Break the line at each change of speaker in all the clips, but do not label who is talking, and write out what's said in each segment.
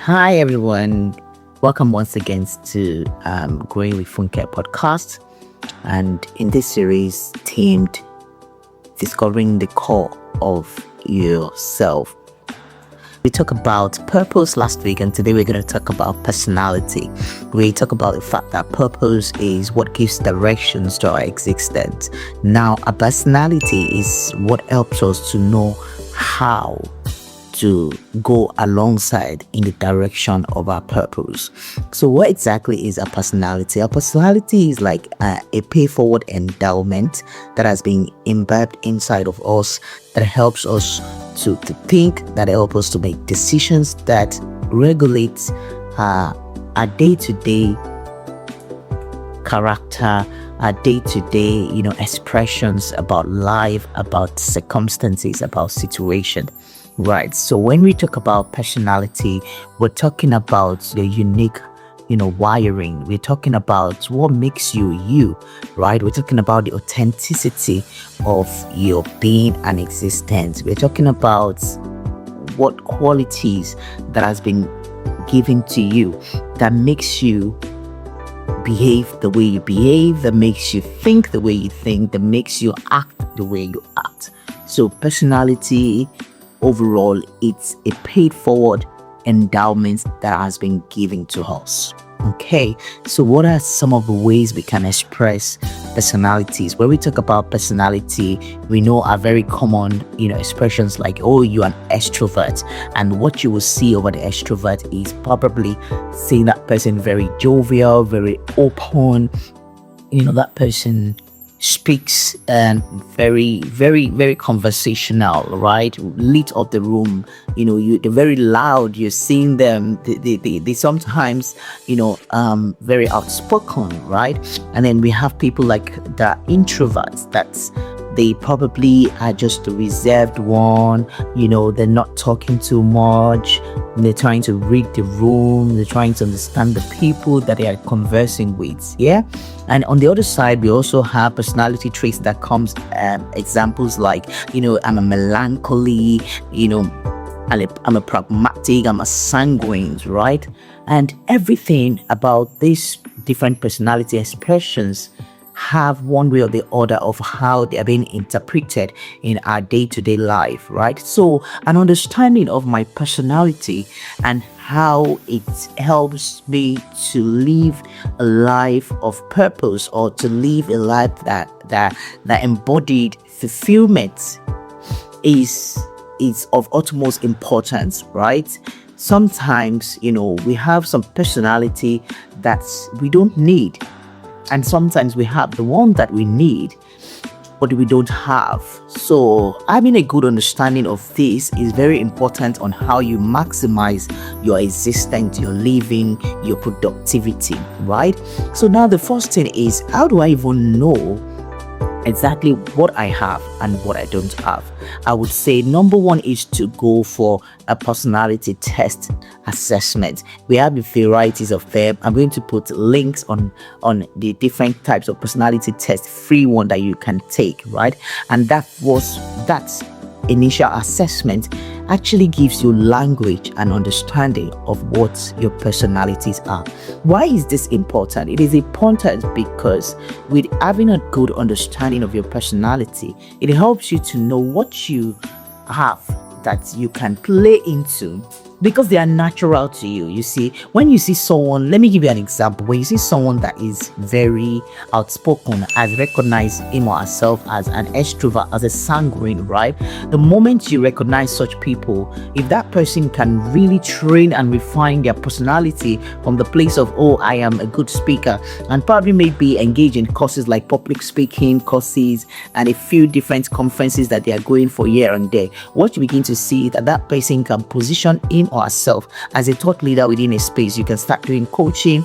Hi everyone, welcome once again to Growing with Funke podcast, and in this series themed Discovering the Core of Yourself. We talked about purpose last week, and today we're going to talk about personality. We talk about the fact that purpose is what gives directions to our existence. Now, a personality is what helps us to know how to go alongside in the direction of our purpose. So what exactly is a personality? A personality is like a pay forward endowment that has been imbibed inside of us, that helps us to think, that helps us to make decisions, that regulates our day-to-day character, our day-to-day expressions about life, about circumstances, about situation. Right. So when we talk about personality, we're talking about the unique, wiring. We're talking about what makes you you, right? We're talking about the authenticity of your being and existence. We're talking about what qualities that has been given to you that makes you behave the way you behave, that makes you think the way you think, that makes you act the way you act. So personality, overall, it's a paid forward endowment that has been given to us. Okay, so what are some of the ways we can express personalities? When we talk about personality, we know are very common, expressions like, oh, you're an extrovert. And what you will see over the extrovert is probably seeing that person very jovial, very open, that person speaks and very conversational, right? Lit up the room. They're very loud. You're seeing them. They sometimes very outspoken, right? And then we have people like the introverts. That's they probably are just the reserved one. They're not talking too much. They're trying to read the room. They're trying to understand the people that they are conversing with. Yeah. And on the other side, we also have personality traits that comes examples like, I'm a melancholy, I'm a pragmatic, I'm a sanguine, right? And everything about these different personality expressions have one way or the other of how they are being interpreted in our day-to-day life, right? So an understanding of my personality and how it helps me to live a life of purpose, or to live a life that embodied fulfillment is of utmost importance, right? Sometimes we have some personality that we don't need, and sometimes we have the one that we need, but we don't have. So having a good understanding of this is very important on how you maximize your existence, your living, your productivity, right? So now the first thing is, how do I even know exactly what I have and what I don't have? I would say number one is to go for a personality test assessment. We have the varieties of them. I'm going to put links on the different types of personality test, free one that you can take, right? And that initial assessment actually gives you language and understanding of what your personalities are. Why is this important? It is important because with having a good understanding of your personality, it helps you to know what you have that you can play into, because they are natural to you. You see, when you see someone, let me give you an example. When you see someone that is very outspoken, has recognized him or herself as an extrovert, as a sanguine, right? The moment you recognize such people, if that person can really train and refine their personality from the place of, oh, I am a good speaker, and probably maybe engage in courses like public speaking courses and a few different conferences that they are going for here and there, what you begin to see is that person can position him or herself as a thought leader within a space. You can start doing coaching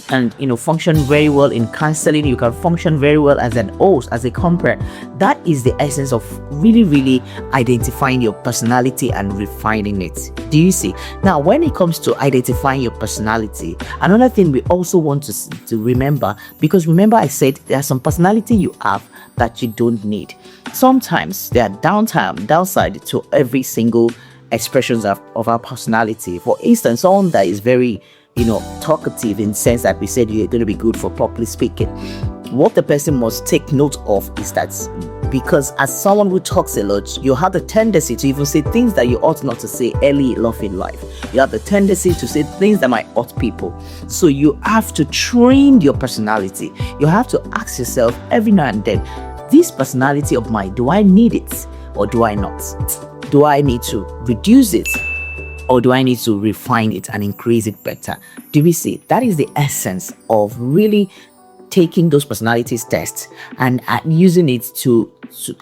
and function very well in counseling. You can function very well as an host, as a compare. That is the essence of really identifying your personality and refining it. Do you see? Now, when it comes to identifying your personality, another thing we also want to remember, because remember I said there are some personality you have that you don't need. Sometimes there are downside to every single expressions of our personality. For instance, someone that is very, talkative, in the sense that we said you're going to be good for properly speaking. What the person must take note of is that, because as someone who talks a lot, you have the tendency to even say things that you ought not to say early enough in life. You have the tendency to say things that might hurt people. So you have to train your personality. You have to ask yourself every now and then, this personality of mine, do I need it or do I not? Do I need to reduce it or do I need to refine it and increase it better? Do we see? That is the essence of really taking those personalities tests and using it to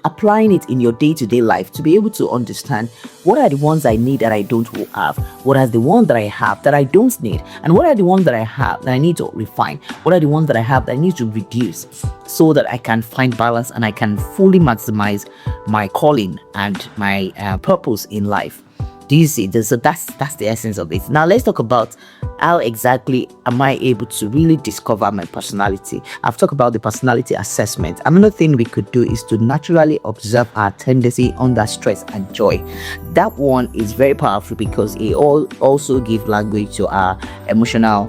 applying it in your day-to-day life, to be able to understand what are the ones I need that I don't have, what are the ones that I have that I don't need, and what are the ones that I have that I need to refine, what are the ones that I have that I need to reduce, so that I can find balance and I can fully maximize my calling and my purpose in life. Do you see? So that's the essence of it. Now let's talk about how exactly am I able to really discover my personality. I've talked about the personality assessment. Another thing we could do is to naturally observe our tendency under stress and joy. That one is very powerful because it also gives language to our emotional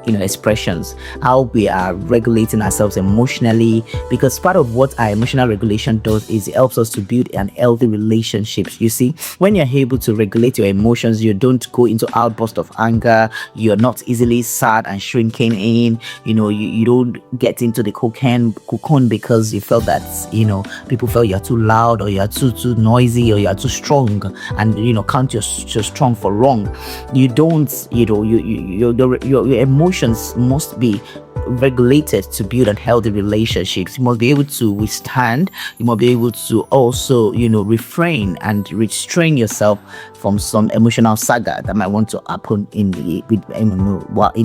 expressions, how we are regulating ourselves emotionally, because part of what our emotional regulation does is it helps us to build an healthy relationships. You see, when you're able to regulate your emotions, you don't go into outburst of anger, you're not easily sad and shrinking in, you don't get into the cocoon because you felt that people felt you're too loud or you're too noisy or you're too strong, and count your strong for wrong. You don't, your emotions must be regulated to build unhealthy relationships. You must be able to withstand. You must be able to also, refrain and restrain yourself from some emotional saga that might want to happen in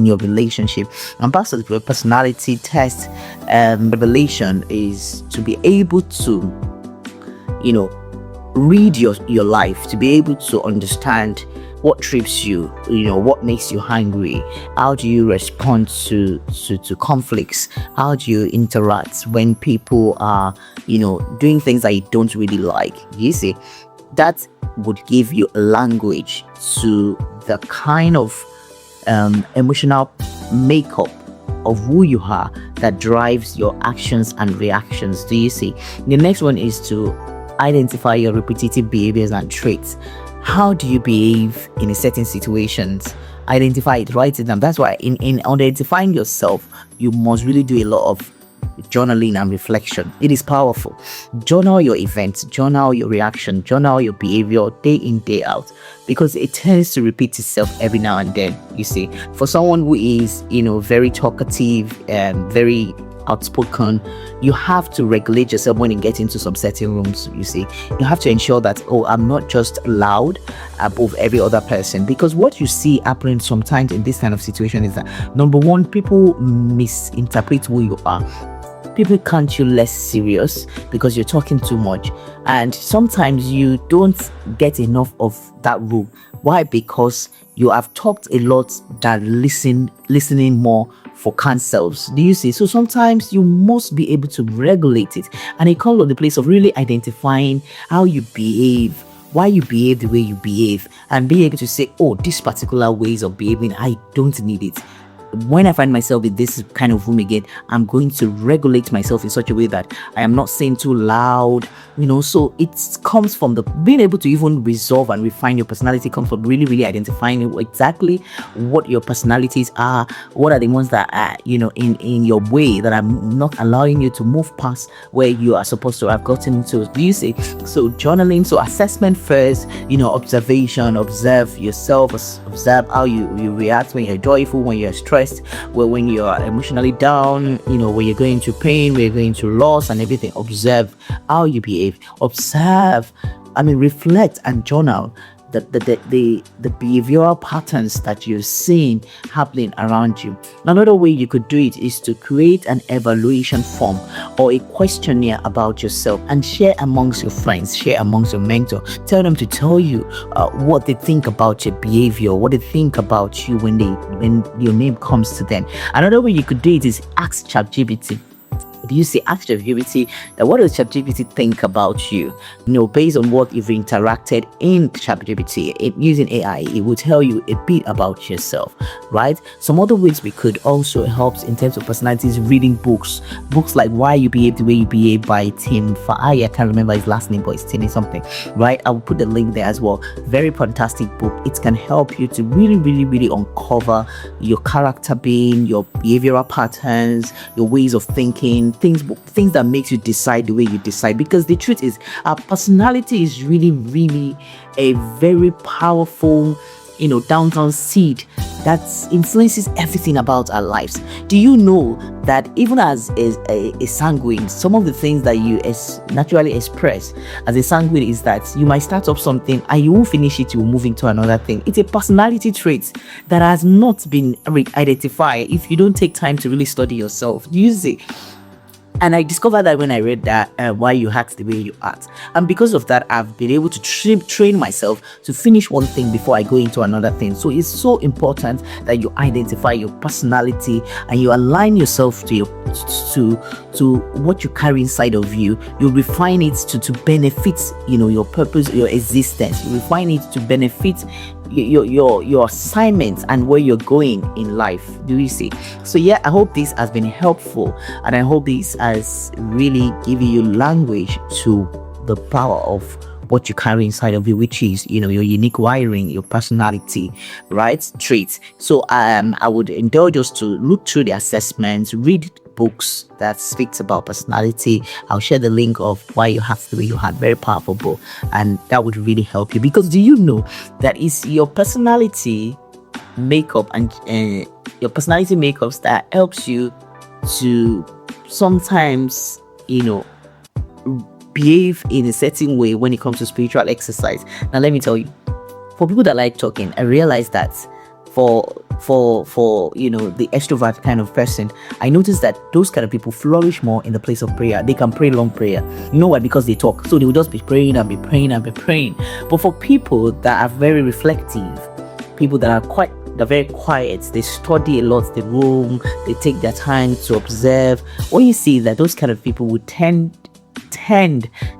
your relationship. And part of the personality test revelation is to be able to, read your life, to be able to understand what trips you, what makes you hungry, how do you respond to conflicts, how do you interact when people are, doing things that you don't really like. You see, that would give you a language to the kind of emotional makeup of who you are that drives your actions and reactions. Do you see? The next one is to identify your repetitive behaviors and traits. How do you behave in a certain situations? Identify it, write it down. That's why in identifying yourself, you must really do a lot of journaling and reflection. It is powerful. Journal your events, journal your reaction, journal your behavior day in, day out, because it tends to repeat itself every now and then. You see, for someone who is, very talkative and very outspoken, you have to regulate yourself when you get into some certain rooms. You see, you have to ensure that, I'm not just loud above every other person, because what you see happening sometimes in this kind of situation is that, number one, people misinterpret who you are. People count you less serious because you're talking too much, and sometimes you don't get enough of that room. Why? Because you have talked a lot than listening more for cancels. Do you see? So sometimes you must be able to regulate it, and it comes from the place of really identifying how you behave, why you behave the way you behave, and be able to say, these particular ways of behaving, I don't need it. When I find myself in this kind of room again, I'm going to regulate myself in such a way that I am not saying too loud, so it comes from the being able to even resolve and refine your personality, comes from really, really identifying exactly what your personalities are, what are the ones that are, in your way that are not allowing you to move past where you are supposed to have gotten to. Do you see? So journaling, so assessment first, observation, observe yourself, observe how you react when you're joyful, when you're stressed, when you're emotionally down, when you're going through pain, when you're going through loss and everything. Observe how you behave. Observe, reflect and journal the behavioral patterns that you're seeing happening around you. Another way you could do it is to create an evaluation form or a questionnaire about yourself and share amongst your friends, share amongst your mentor. Tell them to tell you what they think about your behavior, what they think about you when your name comes to them. Another way you could do it is ask ChatGPT. You say, ask ChatGPT that what does ChatGPT think about you? Based on what you've interacted in ChatGPT, using AI, it will tell you a bit about yourself, right? Some other ways we could also help in terms of personalities, reading books like Why You Behave the Way You Behave by Tim Fahey. I can't remember his last name, but it's Tim something, right? I will put the link there as well. Very fantastic book. It can help you to really uncover your character being, your behavioral patterns, your ways of thinking, things that makes you decide the way you decide. Because the truth is, our personality is really a very powerful downtown seed that influences everything about our lives. Do you know that even as a sanguine, some of the things that you naturally express as a sanguine is that you might start up something and you won't finish it, you will move into another thing. It's a personality trait that has not been identified if you don't take time to really study yourself. Do you see? And I discovered that when I read that, Why You Act the Way You Act. And because of that, I've been able to train myself to finish one thing before I go into another thing. So it's so important that you identify your personality and you align yourself to what you carry inside of you. You refine it to benefit, your purpose, your existence. You refine it to benefit your assignments and where you're going in life. Do you see? So yeah, I hope this has been helpful, and I hope this has really given you language to the power of what you carry inside of you, which is your unique wiring, your personality, right, traits. So I would indulge us to look through the assessments, read books that speaks about personality. I'll share the link of Why You Have the Way You Have, very powerful book, and that would really help you. Because do you know that it's your personality makeup and your personality makeups that helps you to sometimes behave in a certain way when it comes to spiritual exercise. Now let me tell you, for people that like talking, I realize that for the extrovert kind of person, I noticed that those kind of people flourish more in the place of prayer. They can pray long prayer. You know why? Because they talk. So they will just be praying and be praying and be praying. But for people that are very reflective, people that are they're very quiet, they study a lot the room, they take their time to observe. When you see that those kind of people would tend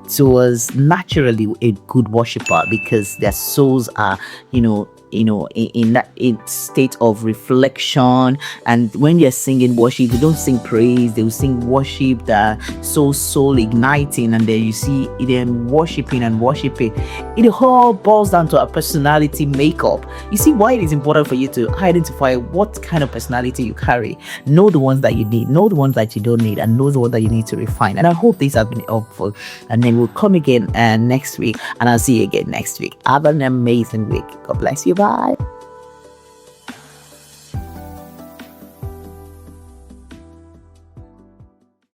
towards naturally a good worshiper, because their souls are in that state of reflection. And when they're singing worship, they don't sing praise, they will sing worship that soul igniting, and then you see them worshiping. It all boils down to a personality makeup. You see why it is important for you to identify what kind of personality you carry, know the ones that you need, know the ones that you don't need, and know the ones that you need to refine. And I hope these have been helpful, and then we'll come again next week, and I'll see you again next week. Have an amazing week. God bless you. Bye.